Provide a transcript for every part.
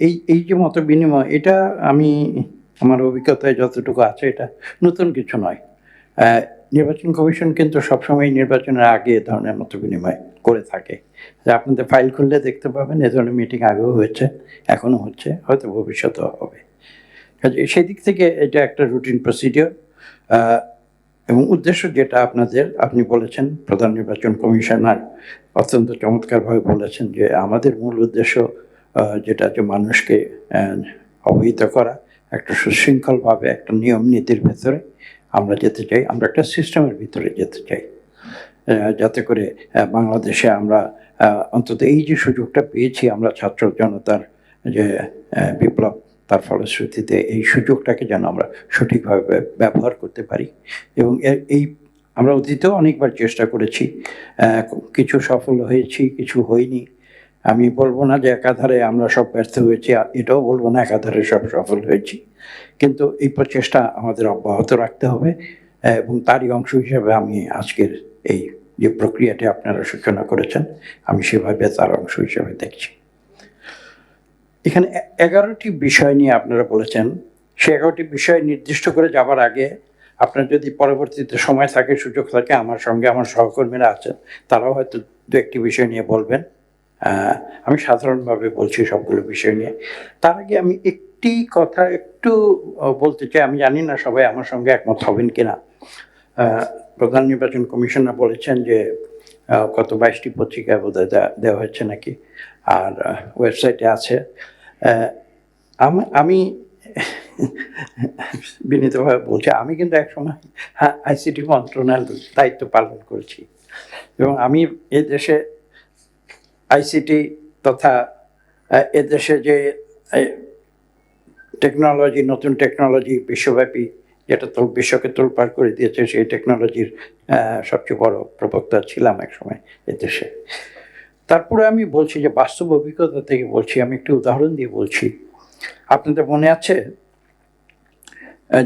এই যে মত বিনিময়, এটা আমি আমার অভিজ্ঞতায় যতটুকু আছে এটা নতুন কিছু নয়। নির্বাচন কমিশন কিন্তু সবসময় নির্বাচনের আগে এ ধরনের মত বিনিময় করে থাকে। যে আপনাদের ফাইল খুললে দেখতে পাবেন এ ধরনের মিটিং আগেও হয়েছে, এখনো হচ্ছে, হয়তো ভবিষ্যতেও হবে। কাজে সেদিক থেকে এটা একটা রুটিন প্রসিডিওর। এবং উদ্দেশ্য যেটা আপনি বলেছেন, প্রধান নির্বাচন কমিশনার অত্যন্ত চমৎকারভাবে বলেছেন যে আমাদের মূল উদ্দেশ্য যেটা যে মানুষকে অবহিত করা, একটা সুশৃঙ্খলভাবে একটা নিয়ম নীতির ভেতরে আমরা যেতে চাই, আমরা একটা সিস্টেমের ভিতরে যেতে চাই, যাতে করে বাংলাদেশে আমরা অন্তত এই যে সুযোগটা পেয়েছি আমরা ছাত্র জনতার যে বিপ্লব, তার ফলশ্রুতিতে এই সুযোগটাকে যেন আমরা সঠিকভাবে ব্যবহার করতে পারি। এবং এই আমরা অতীতেও অনেকবার চেষ্টা করেছি, কিছু সফল হয়েছি, কিছু হয়নি। আমি বলবো না যে একাধারে আমরা সব ব্যর্থ হয়েছি, এটাও বলবো না একাধারে সব সফল হয়েছি, কিন্তু এই প্রচেষ্টা আমাদের অব্যাহত রাখতে হবে। এবং তারই অংশ হিসেবে আমি আজকের এই যে প্রক্রিয়াটি আপনারা সূচনা করেছেন, আমি সেভাবে তার অংশ হিসেবে দেখছি। এখানে 11টি বিষয় নিয়ে আপনারা বলেছেন, সে 11টি বিষয় নির্দিষ্ট করে যাবার আগে আপনার যদি পরবর্তীতে সময় থাকে, সুযোগ থাকে, আমার সঙ্গে আমার সহকর্মীরা আছেন, তারাও হয়তো দু একটি বিষয় নিয়ে বলবেন। আমি সাধারণভাবে বলছি সবগুলো বিষয় নিয়ে। তার আগে আমি একটি কথা একটু বলতে চাই, আমি জানি না সবাই আমার সঙ্গে একমত হবেন কিনা। প্রধান নির্বাচন কমিশনার বলেছেন যে কত 22টি পত্রিকায় বোধহয় দেওয়া হয়েছে নাকি, আর ওয়েবসাইটে আছে। আমি বিনীতভাবে বলছি, আমি কিন্তু একসময় আইসিটি মন্ত্রণালয়ের দায়িত্ব পালন করেছি, এবং আমি এদেশে আইসিটি তথা এদেশে যে টেকনোলজি, নতুন টেকনোলজি বিশ্বব্যাপী যেটা তো বিশ্বকে তোলপাড় করে দিয়েছে, সেই টেকনোলজির সবচেয়ে বড় প্রবক্তা ছিলাম একসময় এদেশে। তারপরে আমি বলছি যে বাস্তব অভিজ্ঞতা থেকে বলছি, আমি একটি উদাহরণ দিয়ে বলছি। আপনাদের মনে আছে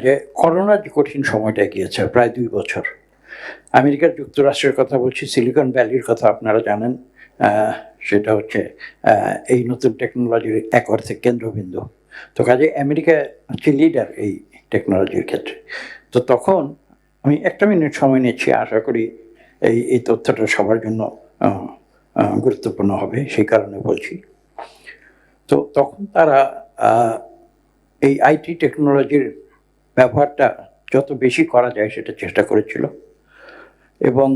যে করোনার যে কঠিন সময়টা গিয়েছে প্রায় 2 বছর, আমেরিকার যুক্তরাষ্ট্রের কথা বলছি, সিলিকন ভ্যালির কথা আপনারা জানেন, সেটা হচ্ছে এই নতুন টেকনোলজির এক অর্থে কেন্দ্রবিন্দু। তো কাজে আমেরিকা হচ্ছে লিডার এই টেকনোলজির ক্ষেত্রে। তো তখন আমি 1 মিনিট সময় নিচ্ছি, আশা করি এই তথ্যটা সবার জন্য গুরুত্বপূর্ণ হবে, সেই কারণে বলছি। তো তখন তারা এই আইটি টেকনোলজির ব্যবহারটা যত বেশি করা যায় সেটা চেষ্টা করেছিল, এবং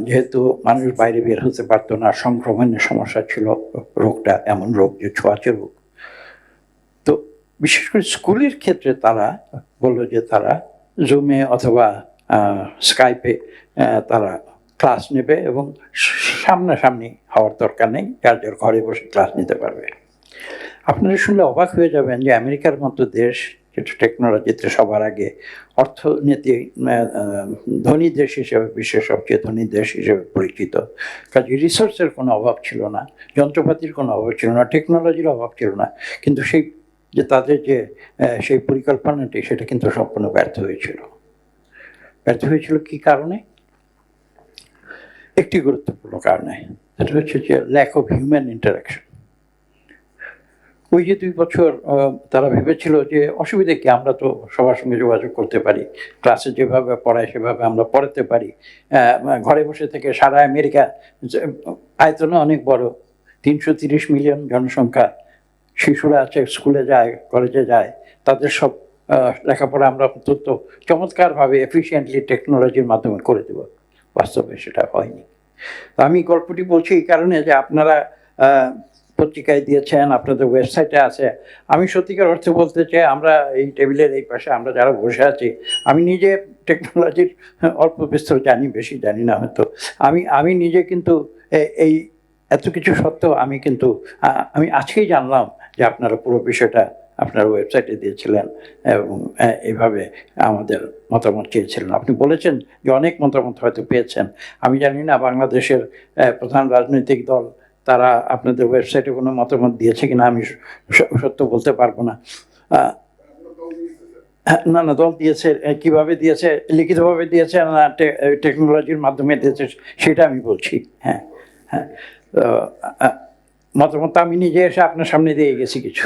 যেহেতু মানুষ বাইরে বের হতে পারতো না, সংক্রমণের সমস্যা ছিল, রোগটা এমন রোগ যে ছোঁয়াচে রোগ, তো বিশেষ করে স্কুলের ক্ষেত্রে তারা বললো যে তারা জুমে অথবা স্কাইপে তারা ক্লাস নেবে, এবং সামনাসামনি হওয়ার দরকার নেই, যার যার ঘরে বসে ক্লাস নিতে পারবে। আপনারা শুনলে অবাক হয়ে যাবেন যে আমেরিকার মতো দেশ, যেটা টেকনোলজিতে সবার আগে, অর্থনীতি ধনী দেশ হিসেবে, বিশ্বের সবচেয়ে ধনী দেশ হিসেবে পরিচিত, কাজে রিসোর্সের কোনো অভাব ছিল না, যন্ত্রপাতির কোনো অভাব ছিল না, টেকনোলজির অভাব ছিল না, কিন্তু তাদের যে সেই পরিকল্পনাটি সেটা কিন্তু সম্পূর্ণ ব্যর্থ হয়েছিল। ব্যর্থ হয়েছিল কি কারণে? একটি গুরুত্বপূর্ণ কারণে, সেটা হচ্ছে যে ল্যাক অফ হিউম্যান ইন্টারাকশন। ওই যে 2 বছর তারা ভেবেছিল যে অসুবিধা কি, আমরা তো সবার সঙ্গে যোগাযোগ করতে পারি, ক্লাসে যেভাবে পড়ায় সেভাবে আমরা পড়াতে পারি, ঘরে বসে থেকে সারা আমেরিকা, আয়তনে অনেক বড়, 330 মিলিয়ন জনসংখ্যা, শিশুরা আছে, স্কুলে যায়, কলেজে যায়, তাদের সব লেখাপড়া আমরা অত্যন্ত চমৎকারভাবে এফিশিয়েন্টলি টেকনোলজির মাধ্যমে করে দেব। বাস্তবে সেটা হয়নি। তো আমি গল্পটি বলছি এই কারণে যে আপনারা পত্রিকায় দিয়েছেন, আপনাদের ওয়েবসাইটে আছে। আমি সত্যিকার অর্থে বলতে চাই, আমরা এই টেবিলের এই পাশে আমরা যারা বসে আছি, আমি নিজে টেকনোলজির অল্প বিস্তর জানি, বেশি জানি না হয়তো। আমি নিজে কিন্তু এই এত কিছু সত্ত্বেও আমি আজকেই জানলাম যে আপনারা পুরো বিষয়টা আপনার ওয়েবসাইটে দিয়েছিলেন, এবং এইভাবে আমাদের মতামত চেয়েছিলেন। আপনি বলেছেন যে অনেক মতামত হয়তো পেয়েছেন। আমি জানি না বাংলাদেশের প্রধান রাজনৈতিক দল তারা আপনাদের ওয়েবসাইটে কোনো মতামত দিয়েছে কিনা, আমি সত্য বলতে পারবো না। না, দল দিয়েছে, কিভাবে দিয়েছে, লিখিতভাবে দিয়েছে না টেকনোলজির মাধ্যমে দিয়েছে, সেটা আমি বলছি। হ্যাঁ, তো মতামত আমি নিজে এসে আপনার সামনে দিয়ে গেছি কিছু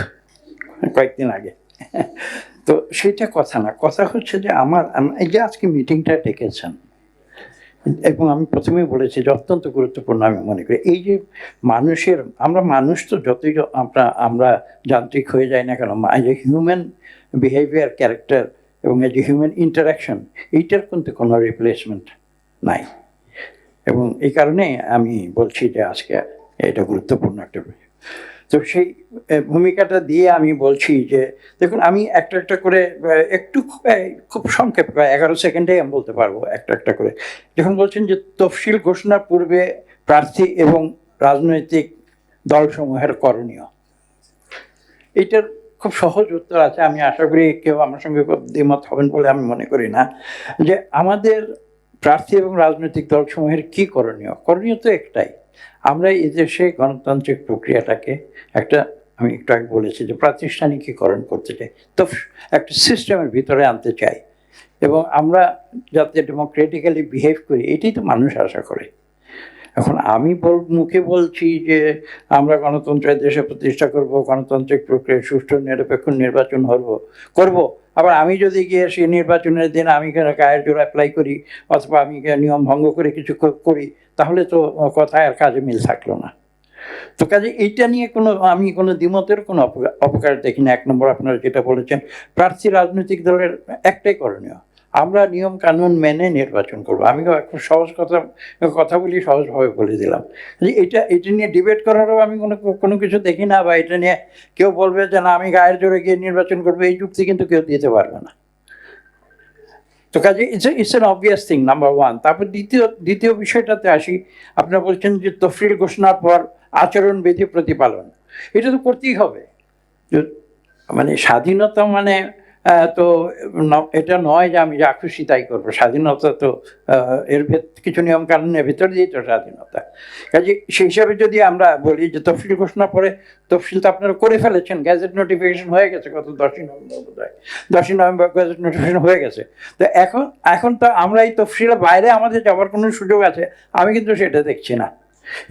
কয়েকদিন আগে। তো সেটা কথা না, কথা হচ্ছে যে এই যে আজকে মিটিংটা ডেকেছেন, এবং আমি প্রথমেই বলেছি যে অত্যন্ত গুরুত্বপূর্ণ আমি মনে করি। এই যে আমরা মানুষ তো যতই আমরা যান্ত্রিক হয়ে যাই না কেন, এই যে হিউম্যান বিহেভিয়ার, ক্যারেক্টার এবং এই যে হিউম্যান ইন্টারাকশন, এইটার কিন্তু কোনো রিপ্লেসমেন্ট নাই। এবং এই কারণে আমি বলছি যে আজকে এটা গুরুত্বপূর্ণ একটা বিষয়। তো সেই ভূমিকাটা দিয়ে আমি বলছি যে দেখুন, আমি একটা একটা করে একটু খুব সংক্ষেপে 11 সেকেন্ডে আমি বলতে পারবো একটা একটা করে। যখন বলছেন যে তফসিল ঘোষণার পূর্বে প্রার্থী এবং রাজনৈতিক দলসমূহের করণীয়, এইটার খুব সহজ উত্তর আছে। আমি আশা করি কেউ আমার সঙ্গে দ্বিমত হবেন বলে আমি মনে করি না। যে আমাদের প্রার্থী এবং রাজনৈতিক দলসমূহের কি করণীয়? করণীয় তো একটাই, আমরা এই দেশে গণতান্ত্রিক প্রক্রিয়াটাকে আমি একটু আগে বলেছি যে প্রাতিষ্ঠানিকীকরণ করতে চাই, তো একটা সিস্টেমের ভিতরে আনতে চাই, এবং আমরা যাতে ডেমোক্রেটিক্যালি বিহেভ করি, এটাই তো মানুষ আশা করে। এখন আমি মুখে বলছি যে আমরা গণতন্ত্রের দেশে প্রতিষ্ঠা করব, গণতান্ত্রিক প্রক্রিয়ায় সুষ্ঠু নিরপেক্ষ নির্বাচন করব, আবার আমি যদি গিয়ে সেই নির্বাচনের দিন আমি গায়ের জোর অ্যাপ্লাই করি অথবা আমি নিয়ম ভঙ্গ করে কিছু করি, তাহলে তো কথায় আর কাজে মিল থাকলো না। তো কাজে এইটা নিয়ে আমি কোনো দ্বিমতের কোনো অপকার দেখি না। 1 নম্বর, আপনারা যেটা বলেছেন, প্রার্থী রাজনৈতিক দলের একটাই করণীয়, আমরা নিয়ম কানুন মেনে নির্বাচন করব। আমি খুব সহজ কথা বলি, সহজভাবে বলে দিলাম। এটা নিয়ে ডিবেট করারও আমি কোনো কিছু দেখি না, বা এটা নিয়ে কেউ বলবে যে না আমি গায়ের জোরে গিয়ে নির্বাচন করবো, এই যুক্তি কিন্তু কেউ দিতে পারবে না। তো কাজে it's an obvious thing, number one. তারপর দ্বিতীয় বিষয়টাতে আসি। আপনারা বলছেন যে তফসিল ঘোষণার পর আচরণবিধি প্রতিপালন, এটা তো করতেই হবে। মানে স্বাধীনতা মানে তো এটা নয় যে আমি যা খুশি তাই করবো। স্বাধীনতা তো এর কিছু নিয়ম কানুনের ভিতর দিয়েই তো স্বাধীনতা। কাজে সেই হিসাবে যদি আমরা বলি যে তফসিল ঘোষণা পরে, তফসিল তো আপনারা করে ফেলেছেন, গ্যাজেট নোটিফিকেশন হয়ে গেছে গত 10ই নভেম্বর, বোধ হয় 10ই নভেম্বর গ্যাজেট নোটিফিকেশন হয়ে গেছে। তো এখন তো আমরা এই তফসিলের বাইরে আমাদের যাওয়ার কোনো সুযোগ আছে? আমি কিন্তু সেটা দেখছি না।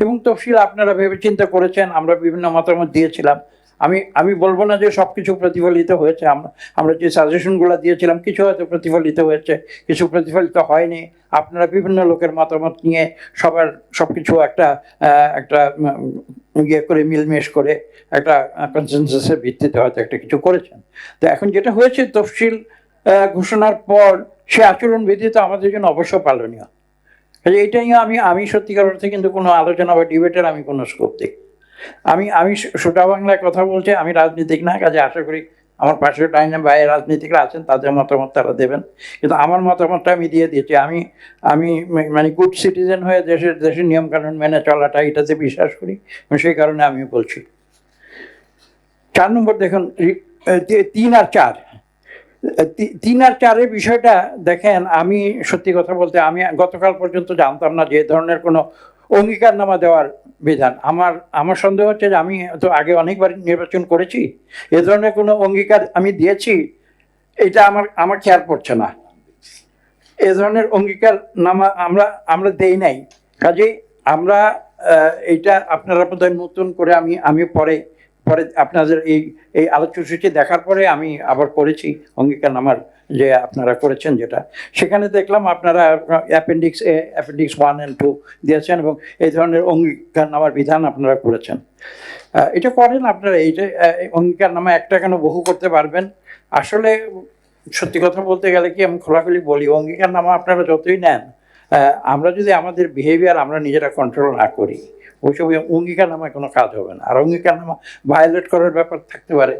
এবং তফসিল আপনারা ভেবে চিন্তা করেছেন, আমরা বিভিন্ন মতামত দিয়েছিলাম। আমি বলবো না যে সব কিছু প্রতিফলিত হয়েছে। আমরা যে সাজেশনগুলো দিয়েছিলাম কিছু হয়তো প্রতিফলিত হয়েছে, কিছু প্রতিফলিত হয়নি। আপনারা বিভিন্ন লোকের মতামত নিয়ে সব কিছু একটা ইয়ে করে মিলমেশ করে একটা কনসেনসাসের ভিত্তিতে হয়তো একটা কিছু করেছেন। তো এখন যেটা হয়েছে, তফসিল ঘোষণার পর সে আচরণবিধি তো আমাদের জন্য অবশ্য পালনীয়। এইটা নিয়ে আমি সত্যিকার অর্থে কিন্তু কোনো আলোচনা বা ডিবেটের আমি কোনো স্কোপ দেখি। আমি সোজা বাংলায় কথা বলছি, আমি রাজনীতিক না, কাজে আশা করি আমার পাশের ডাইনে বাইরে রাজনীতিকরা আছেন, তাদের মতামত তারা দেবেন। কিন্তু আমার মতামতটা আমি দিয়ে দিয়েছি। আমি মানে গুড সিটিজেন হয়ে দেশের নিয়মকানুন মেনে চলাটা, এটাতে বিশ্বাস করি, সেই কারণে আমি বলছি। 4 নম্বর দেখুন, 3 আর 4, 3 আর 4-এর বিষয়টা দেখেন। আমি সত্যি কথা বলতে আমি গতকাল পর্যন্ত জানতাম না যে এ ধরনের কোনো অঙ্গীকারনামা দেওয়ার বিধান। আমার সন্দেহ হচ্ছে যে আমি তো আগে অনেকবার নির্বাচন করেছি, এ ধরনের কোনো অঙ্গীকার আমি দিয়েছি এটা আমার খেয়াল পড়ছে না। এ ধরনের অঙ্গীকারনামা আমরা দেই নাই। কাজেই আমরা এইটা আপনারা বোধহয় নতুন করে আমি পরে আপনাদের এই আলোচনাসূচি দেখার পরে আমি আবার করেছি অঙ্গীকারনামার যে আপনারা করেছেন, যেটা সেখানে দেখলাম আপনারা অ্যাপেন্ডিক্স A, অ্যাপেন্ডিক্স 1 and 2 দিয়েছেন, এবং এই ধরনের অঙ্গীকারনামার বিধান আপনারা করেছেন। এটা করেন আপনারা। এইটা অঙ্গীকারনামা একটা কেন বহু করতে পারবেন। আসলে সত্যি কথা বলতে গেলে কি, আমি খোলাখুলি বলি, অঙ্গীকারনামা আপনারা যতই নেন, আমরা যদি আমাদের বিহেভিয়ার আমরা নিজেরা কন্ট্রোল না করি, ওইসব অঙ্গীকারনামায় কোনো কাজ হবে না। আর অঙ্গীকারনামা ভায়োলেট করার ব্যাপার থাকতে পারে।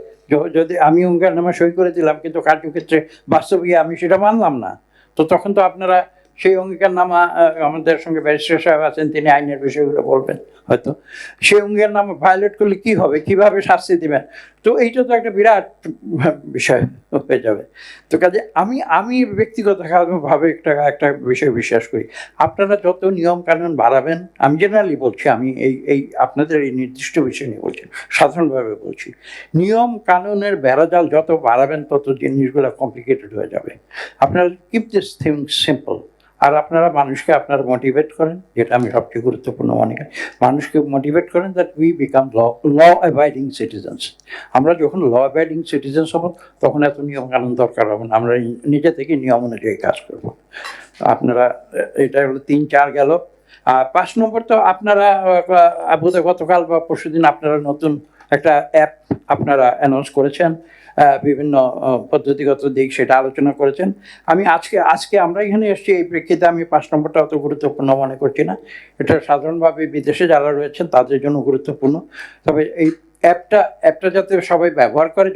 যদি আমি অঙ্গীকারনামা সই করে দিলাম কিন্তু কার্যক্ষেত্রে বাস্তবে আমি সেটা মানলাম না, তো তখন তো আপনারা সেই অঙ্গীকারনামা, আমাদের সঙ্গে ব্যারিস্টার সাহেব আছেন, তিনি আইনের বিষয়গুলো বলবেন হয়তো, সেই অঙ্গীকারনামা ভায়োলেট করলে কি হবে, কিভাবে শাস্তি দিবেন, তো এইটা তো একটা বিরাট বিষয় হয়ে যাবে। তো কাজে আমি ব্যক্তিগতভাবে একটা বিষয় বিশ্বাস করি, আপনারা যত নিয়ম কানুন বাড়াবেন, আমি জেনারেলি বলছি, আমি এই আপনাদের এই নির্দিষ্ট বিষয় নিয়ে বলছি, সাধারণভাবে বলছি, নিয়ম কানুনের বেড়াজাল যত বাড়াবেন তত জিনিসগুলো কমপ্লিকেটেড হয়ে যাবে। আপনারা কিপ দিস থিং সিম্পল। আর আপনারা মানুষকে আপনারা মোটিভেট করেন, যেটা আমি সবচেয়ে গুরুত্বপূর্ণ মনে করি, মানুষকে মোটিভেট করেন that we become law abiding citizens. আমরা যখন ল অ্যাবাইডিং সিটিজেন্স হব তখন এত নিয়ম কানুন দরকার হবে না, আমরা নিজে থেকে নিয়ম অনুযায়ী কাজ করব। আপনারা এটা হলো 3-4 গেল। আর 5 নম্বর তো আপনারা বোধহয় গতকাল বা পরশুদিন আপনারা নতুন একটা অ্যাপ আপনারা অ্যানাউন্স করেছেন, বিভিন্ন পদ্ধতিগত দিক সেটা আলোচনা করেছেন। আমি আজকে আমরা এখানে এসেছি এই প্রেক্ষিতে আমি 5 নম্বরটা অত গুরুত্বপূর্ণ মনে করছি না। এটা সাধারণভাবে বিদেশে যারা রয়েছেন তাদের জন্য গুরুত্বপূর্ণ। তবে এই অ্যাপটা যাতে সবাই ব্যবহার করে,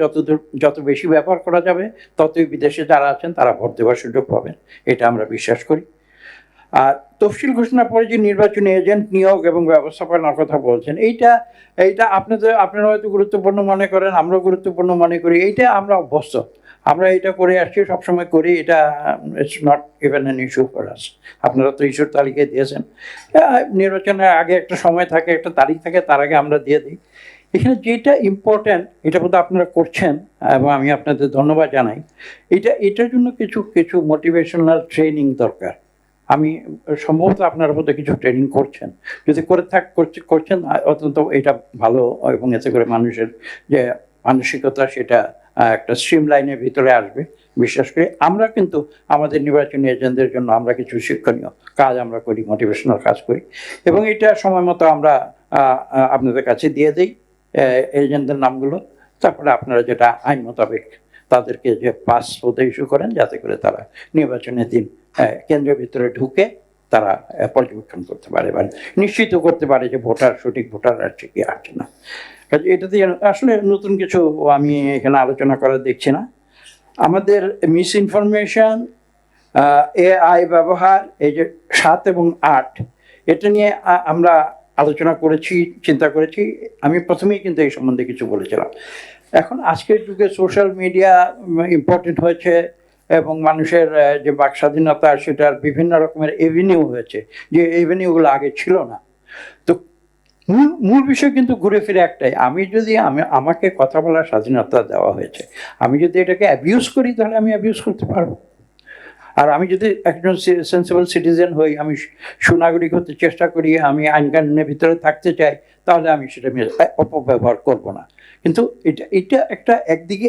যত বেশি ব্যবহার করা যাবে ততই বিদেশে যারা আছেন তারা ভোট দেওয়ার সুযোগ পাবেন, এটা আমরা বিশ্বাস করি। আর তফসিল ঘোষণার পরে যে নির্বাচনী এজেন্ট নিয়োগ এবং ব্যবস্থাপনার কথা বলছেন, এইটা আপনারা হয়তো গুরুত্বপূর্ণ মনে করেন, আমরাও গুরুত্বপূর্ণ মনে করি। এইটা আমরা অভ্যস্ত, আমরা এটা করে আসছি, সবসময় করি। এটা it's not even an issue for us. আপনারা তো ইস্যুর তালিকায় দিয়েছেন, নির্বাচনের আগে একটা সময় থাকে, একটা তারিখ থাকে, তার আগে আমরা দিয়ে দিই। এখানে যেটা ইম্পর্ট্যান্ট, এটা বোধহয় আপনারা করছেন এবং আমি আপনাদের ধন্যবাদ জানাই। এটার জন্য কিছু মোটিভেশনাল ট্রেনিং দরকার। আমি সম্ভবত আপনার মধ্যে কিছু ট্রেনিং করছেন, যদি করছেন অত্যন্ত এটা ভালো, এবং এতে করে মানুষের যে মানসিকতা সেটা একটা স্ট্রিম লাইনের ভিতরে আসবে। বিশেষ করে আমরা কিন্তু আমাদের নির্বাচনী এজেন্টদের জন্য আমরা কিছু শিক্ষণীয় কাজ আমরা করি, মোটিভেশনাল কাজ করি, এবং এটা সময় মতো আমরা আপনাদের কাছে দিয়ে দিই এজেন্টদের নামগুলো। তারপরে আপনারা যেটা আইন মোতাবেক তাদেরকে যে পাস হতে ইস্যু করেন, যাতে করে তারা নির্বাচনের দিন কেন্দ্রের ভিতরে ঢুকে তারা পর্যবেক্ষণ করতে পারে বা নিশ্চিত করতে পারে যে সঠিক ভোটার আসছে কি আসছে না। কাজে এটাতে আসলে নতুন কিছু আমি এখানে আলোচনা করা দেখছি না। আমাদের মিস ইনফরমেশন, এআই ব্যবহার, এই যে 7 এবং 8, এটা নিয়ে আমরা আলোচনা করেছি, চিন্তা করেছি। আমি প্রথমেই কিন্তু এই সম্বন্ধে কিছু বলেছিলাম। এখন আজকের যুগে সোশ্যাল মিডিয়া ইম্পর্টেন্ট হয়েছে এবং মানুষের যে বাক স্বাধীনতা সেটার বিভিন্ন রকমের এভিনিউ হয়েছে, যে এভিনিউগুলো আগে ছিল না। তো মূল বিষয় কিন্তু ঘুরে ফিরে একটাই, আমাকে কথা বলার স্বাধীনতা দেওয়া হয়েছে, আমি যদি এটাকে অ্যাবিউজ করি তাহলে আমি অ্যাবিউজ করতে পারবো। আর আমি যদি একজন সেন্সিবল সিটিজেন হই, আমি সুনাগরিক হতে চেষ্টা করি, আমি আইন কানুনের ভিতরে থাকতে চাই, তাহলে আমি সেটা অপব্যবহার করব না। কিন্তু এটা একটা একদিকে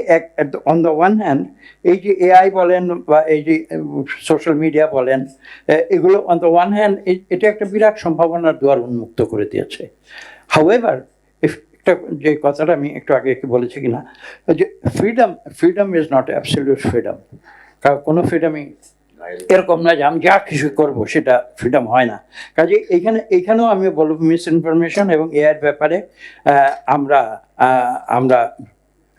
অন দ্য ওয়ান হ্যান্ড, এই যে এআই বলেন বা এই যে সোশ্যাল মিডিয়া বলেন, এগুলো অন দ্য ওয়ান হ্যান্ড এটা একটা বিরাট সম্ভাবনার দুয়ার উন্মুক্ত করে দিয়েছে। হাউএভার, একটা যে কথাটা আমি একটু আগে বলেছি কিনা, যে freedom is not absolute freedom. কারণ কোনো ফ্রিডমই এরকম নয় যে আমি যা কিছু করবো সেটা ফ্রিডম হয় না। কাজে এইখানেও আমি বলবো মিস ইনফরমেশন এবং এআইয়ের ব্যাপারে আমরা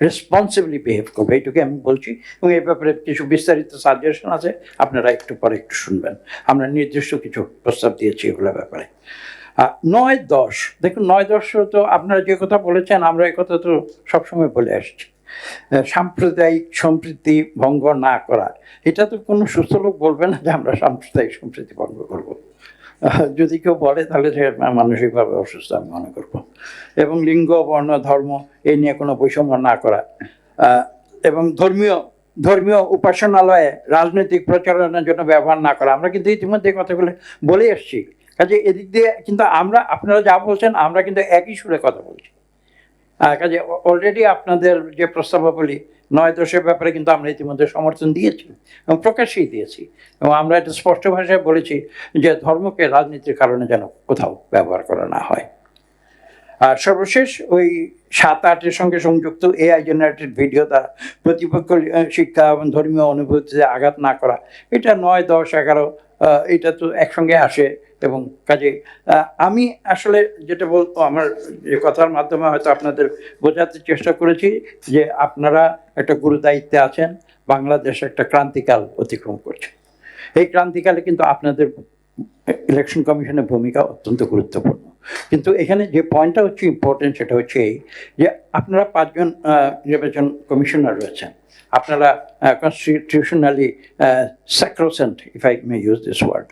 রেসপন্সিবলি বিহেভ করবো, এইটুকু আমি বলছি। এবং এই ব্যাপারে কিছু বিস্তারিত সাজেশন আছে, আপনারা একটু পরে একটু শুনবেন। আমরা নির্দিষ্ট কিছু প্রস্তাব দিয়েছি এগুলোর ব্যাপারে। 9-10, দেখুন 9-10 তো আপনারা যে কথা বলেছেন, আমরা এই কথা তো সবসময় বলে আসছি। সাম্প্রদায়িক সম্প্রীতি ভঙ্গ না করা, এটা তো কোনো সুস্থ লোক বলবে না যে আমরা সাম্প্রদায়িক সম্প্রীতি ভঙ্গ করব। যদি কেউ বলে তাহলে সে মানসিকভাবে অসুস্থ আমি মনে করব। এবং লিঙ্গ, বর্ণ, ধর্ম এই নিয়ে কোনো বৈষম্য না করা, এবং ধর্মীয় উপাসনালয়ে রাজনৈতিক প্রচারণার জন্য ব্যবহার না করা। আমরা কিন্তু ইতিমধ্যে কথাগুলো বলে এসছি। কাজে এদিক দিয়ে কিন্তু আপনারা যা বলছেন আমরা কিন্তু একই সুরে কথা বলছি। কাজে অলরেডি আপনাদের যে প্রস্তাবাবলী 9-10 ব্যাপারে কিন্তু আমরা ইতিমধ্যে সমর্থন দিয়েছি এবং প্রকাশ্যেই দিয়েছি, এবং আমরা এটা স্পষ্ট ভাষায় বলেছি যে ধর্মকে রাজনীতির কারণে যেন কোথাও ব্যবহার করা না হয়। আর সর্বশেষ ওই 7-8-এর সঙ্গে সংযুক্ত এআই জেনারেটেড ভিডিও দ্বারা প্রতিপক্ষ শিক্ষা এবং ধর্মীয় অনুভূতিতে আঘাত না করা, এটা 9, 10, 11 এটা তো একসঙ্গে আসে। এবং কাজে আমি আসলে যেটা বলবো, আমার যে কথার মাধ্যমে হয়তো আপনাদের বোঝাতে চেষ্টা করেছি যে আপনারা একটা গুরু দায়িত্বে আছেন, বাংলাদেশ একটা ক্রান্তিকাল অতিক্রম করছে। এই ক্রান্তিকালে কিন্তু আপনাদের ইলেকশন কমিশনের ভূমিকা অত্যন্ত গুরুত্বপূর্ণ। কিন্তু এখানে যে পয়েন্টটা হচ্ছে ইম্পর্টেন্ট, সেটা হচ্ছে এই যে আপনারা 5 জন নির্বাচন কমিশনার রয়েছেন, আপনারা constitutionally sacrosanct, if I may use this word,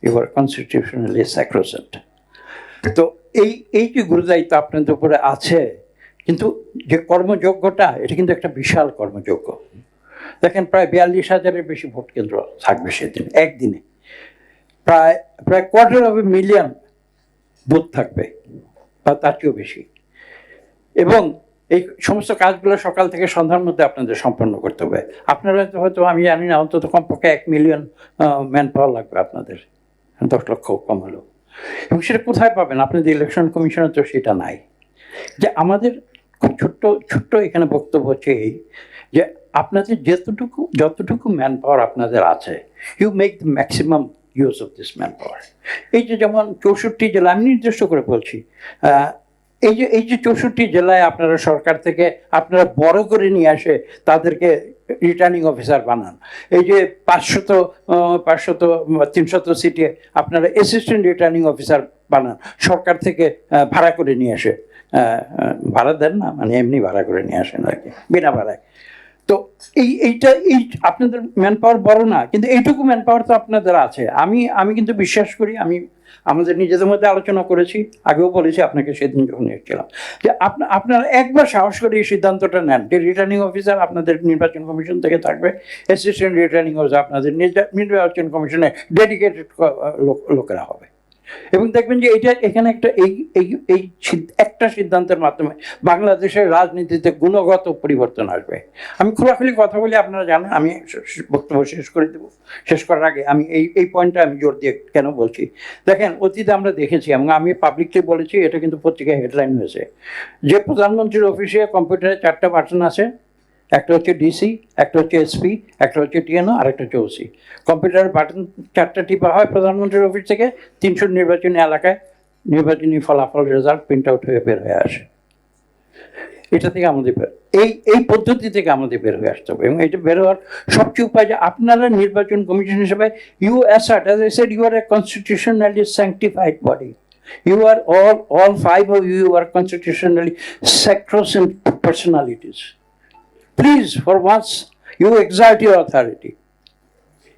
you are constitutionally sacrosanct. তো এই যে গুরুদায়িত্ব আপনাদের উপরে আছে, কিন্তু যে কর্মযোগ্যটা এটা কিন্তু একটা বিশাল কর্মযোগ্য। দেখেন প্রায় 42,000-এর বেশি ভোট কেন্দ্র থাকবে সেদিন, একদিনে। প্রায় প্রায় 250,000 বুথ থাকবে বা তার চেয়েও বেশি, এবং এই সমস্ত কাজগুলো সকাল থেকে সন্ধ্যার মধ্যে আপনাদের সম্পন্ন করতে হবে। আপনারা হয়তো আমি জানি না, অন্তত কমপক্ষে 1 মিলিয়ন ম্যান পাওয়ার লাগবে আপনাদের, 10 লক্ষ কম হলো। এবং সেটা কোথায় পাবেন? আপনাদের ইলেকশন কমিশনের তো সেটা নাই। যে আমাদের খুব ছোট্ট ছোট্ট এখানে বক্তব্য হচ্ছে এই, যে আপনাদের যতটুকু ম্যান পাওয়ার আপনাদের আছে, you make the maximum use of this man power. এই যে যেমন 64 জেলা, আমি নির্দিষ্ট করে বলছি, এই যে 64 জেলায় আপনারা সরকার থেকে আপনারা বড় করে নিয়ে আসে তাদেরকে রিটার্নিং অফিসার বানান। এই যে 300 সিটে আপনারা অ্যাসিস্ট্যান্ট রিটার্নিং অফিসার বানান, সরকার থেকে ভাড়া করে নিয়ে আসে, ভাড়া দেন না, মানে এমনি ভাড়া করে নিয়ে আসেন আর কি, বিনা ভাড়ায়। তো এইটা আপনাদের ম্যান পাওয়ার বড় না, কিন্তু এইটুকু ম্যান পাওয়ার তো আপনাদের আছে। আমি কিন্তু বিশ্বাস করি, আমি আমাদের নিজেদের মধ্যে আলোচনা করেছি, আগেও বলেছি আপনাকে সেদিন যখন এসেছিলাম, যে আপনারা একবার সাহস করে এই সিদ্ধান্তটা নেন যে রিটার্নিং অফিসার আপনাদের নির্বাচন কমিশন থেকে থাকবে, অ্যাসিস্ট্যান্ট রিটার্নিং অফিসার আপনাদের নির্বাচন কমিশনে ডেডিকেটেড লোকেরা হবে। এবং দেখবেন যে এটা এখানে একটা একটা সিদ্ধান্তের মাধ্যমে বাংলাদেশের রাজনীতিতে গুণগত পরিবর্তন আসবে। আমি খোলাখুলি কথা বলি, আপনারা জানেন, আমি বক্তব্য শেষ করে দেবো। শেষ করার আগে আমি এই পয়েন্টটা আমি জোর দিয়ে কেন বলছি, দেখেন অতীতে আমরা দেখেছি এবং আমি পাবলিকলি বলেছি, এটা কিন্তু পত্রিকায় হেডলাইন হয়েছে, যে প্রধানমন্ত্রীর অফিসে কম্পিউটারে 4টা বাটন আছে, একটা হচ্ছে ডিসি, একটা হচ্ছে এসপি, একটা হচ্ছে টিএনও, আর একটা হচ্ছে ওসি। কম্পিউটারের বাটন 4টা টিপা হয় প্রধানমন্ত্রীর অফিস থেকে, 300 নির্বাচনী এলাকায় নির্বাচনী ফলাফল রেজাল্ট প্রিন্ট আউট হয়ে বের হয়ে আসে। এটা থেকে আমাদের এই পদ্ধতি থেকে আমাদের বের হয়ে আসতে হবে। এবং এটা বের হওয়ার সবচেয়ে উপায় যে আপনারা নির্বাচন কমিশন হিসেবে you assert, as I said, you are a constitutionally sanctified body. You are all 5 of you are constitutionally sacrosanct personalities. Please, for once, you exert your authority.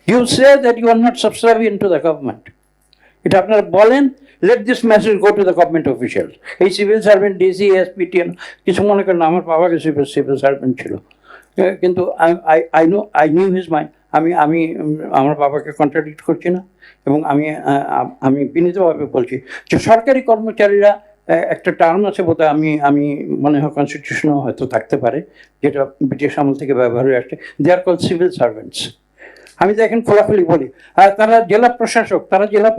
You say that you are not subservient to the government. এটা আপনারা বলেন, let this message go to the government officials. এই civil servant, DC, SP, TN, কিছু মনে করেন আমার বাবা civil servant ছিল, কিন্তু আই নিউ হিজ মাইন্ড। আমি আমার বাবাকে কন্ট্রাডিক্ট করছি না, এবং আমি বিনীতভাবে বলছি যে সরকারি কর্মচারীরা একটা টার্ম আছে বোধহয়, আমি মনে হয় কনস্টিটিউশনও হয়তো থাকতে পারে, যেটা ব্রিটিশ আমল থেকে ব্যবহার হয়ে আসছে, দে আর কল সিভিল সার্ভেন্টস। আমি দেখেন খোলাখুলি বলি, তারা জেলা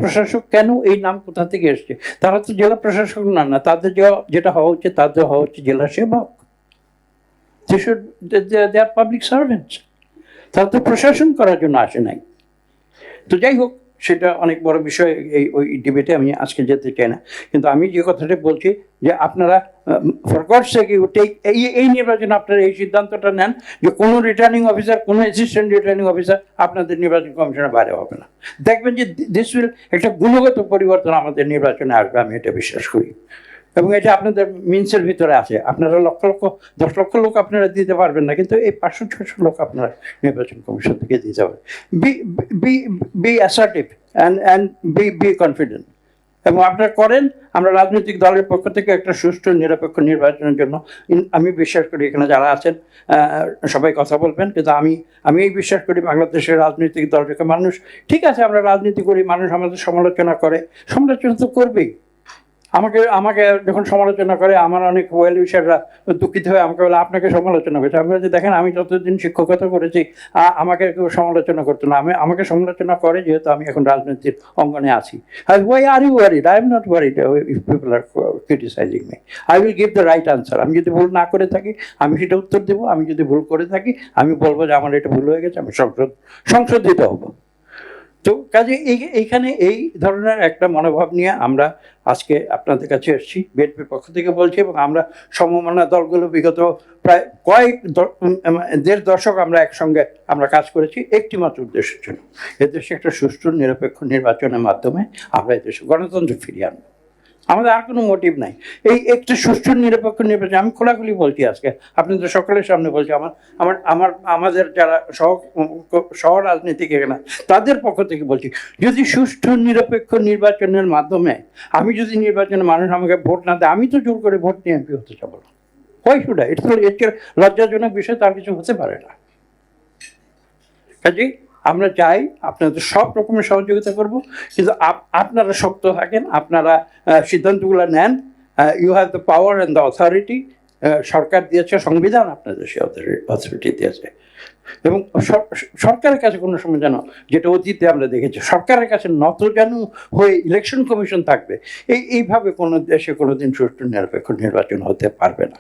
প্রশাসক কেন, এই নাম কোথা থেকে এসছে? তারা তো জেলা প্রশাসক না, তাদের যেটা হওয়া উচিত, তাদের হওয়া হচ্ছে জেলা সেবক। দে আর পাবলিক সার্ভেন্টস। তারা তো প্রশাসন করার জন্য আসে নাই। তো যাই হোক, সেটা অনেক বড় বিষয়, ওই ডিবেটে আমি আজকে যেতে চাই না। কিন্তু আমি যে কথাটা বলছি, যে আপনারা for God's sake you take, এই নির্বাচনে আপনারা এই সিদ্ধান্তটা নেন যে কোনো রিটার্নিং অফিসার, কোনো অ্যাসিস্ট্যান্ট রিটার্নিং অফিসার আপনাদের নির্বাচন কমিশনের বাইরে হবে না। দেখবেন যে দিস উইল, একটা গুণগত পরিবর্তন আমাদের নির্বাচনে আসবে, আমি এটা বিশ্বাস করি। এবং এটা আপনাদের মিনসের ভিতরে আছে। আপনারা 10 লক্ষ লোক আপনারা দিতে পারবেন না, কিন্তু এই 500-600 লোক আপনারা নির্বাচন কমিশন থেকে দিতে পারবেন। B assertive and be confident. এবং আপনারা করেন, আমরা রাজনৈতিক দলের পক্ষ থেকে একটা সুষ্ঠু নিরপেক্ষ নির্বাচনের জন্য আমি বিশ্বাস করি, এখানে যারা আছেন সবাই কথা বলবেন, কিন্তু আমি এই বিশ্বাস করি বাংলাদেশের রাজনৈতিক দল থেকে মানুষ, ঠিক আছে আমরা রাজনীতি করি, মানুষ আমাদের সমালোচনা করে, সমালোচনা তো করবেই। আমাকে যখন সমালোচনা করে, আমার অনেক ওয়েল উইশাররা দুঃখিত হয়ে আমাকে বলে আপনাকে সমালোচনা করেছে। আমি বলছি দেখেন, আমি যতদিন শিক্ষকতা করেছি আমাকে কেউ সমালোচনা করতো না, আমাকে সমালোচনা করে যেহেতু আমি এখন রাজনীতির অঙ্গনে আছি। Why are you worried? I am not worried if people are criticizing me. I will give the right answer. আমি যদি ভুল না করে থাকি আমি সেটা উত্তর দেবো, আমি যদি ভুল করে থাকি আমি বলবো যে আমার এটা ভুল হয়ে গেছে, আমি সংশোধিত হবো। তো কাজে এইখানে এই ধরনের একটা মনোভাব নিয়ে আমরা আজকে আপনাদের কাছে এসেছি, বিএনপির পক্ষ থেকে বলছি। এবং আমরা সমমনা দলগুলো বিগত প্রায় দেড় দশক আমরা একসঙ্গে আমরা কাজ করেছি একটি মাত্র উদ্দেশ্যের জন্য, এদেশে একটা সুষ্ঠু নিরপেক্ষ নির্বাচনের মাধ্যমে আমরা এদেশে গণতন্ত্র ফিরিয়ে আনবো। আমাদের আর কোনো মোটিভ নাই। এই একটা সুষ্ঠু নিরপেক্ষ নির্বাচন, আমি খোলাখুলি বলছি আজকে আপনাদের সকলের সামনে বলছি, আমাদের যারা সহ রাজনীতিক এখানে তাদের পক্ষ থেকে বলছি, যদি সুষ্ঠু নিরপেক্ষ নির্বাচনের মাধ্যমে আমি যদি নির্বাচনে মানুষ আমাকে ভোট না দেয়, আমি তো জোর করে ভোট নিয়ে এমপি হতে চাবো না। Why should I? এটা তো এর লজ্জাজনক বিষয়, তার কিছু হতে পারে না। কাজেই আমরা চাই আপনাদের সব রকমের সহযোগিতা করব, কিন্তু আপনারা শক্ত থাকেন, আপনারা সিদ্ধান্তগুলো নেন। You have the power and the authority. সরকার দিয়েছে, সংবিধান আপনাদের সেই অথরিটি দিয়েছে। এবং সরকারের কাছে কোনো সময় যেন, যেটা অতীতে আমরা দেখেছি, সরকারের কাছে নতজানু হয়ে ইলেকশন কমিশন থাকবে, এইভাবে কোনো দেশে কোনোদিন সুষ্ঠু নিরপেক্ষ নির্বাচন হতে পারবে না।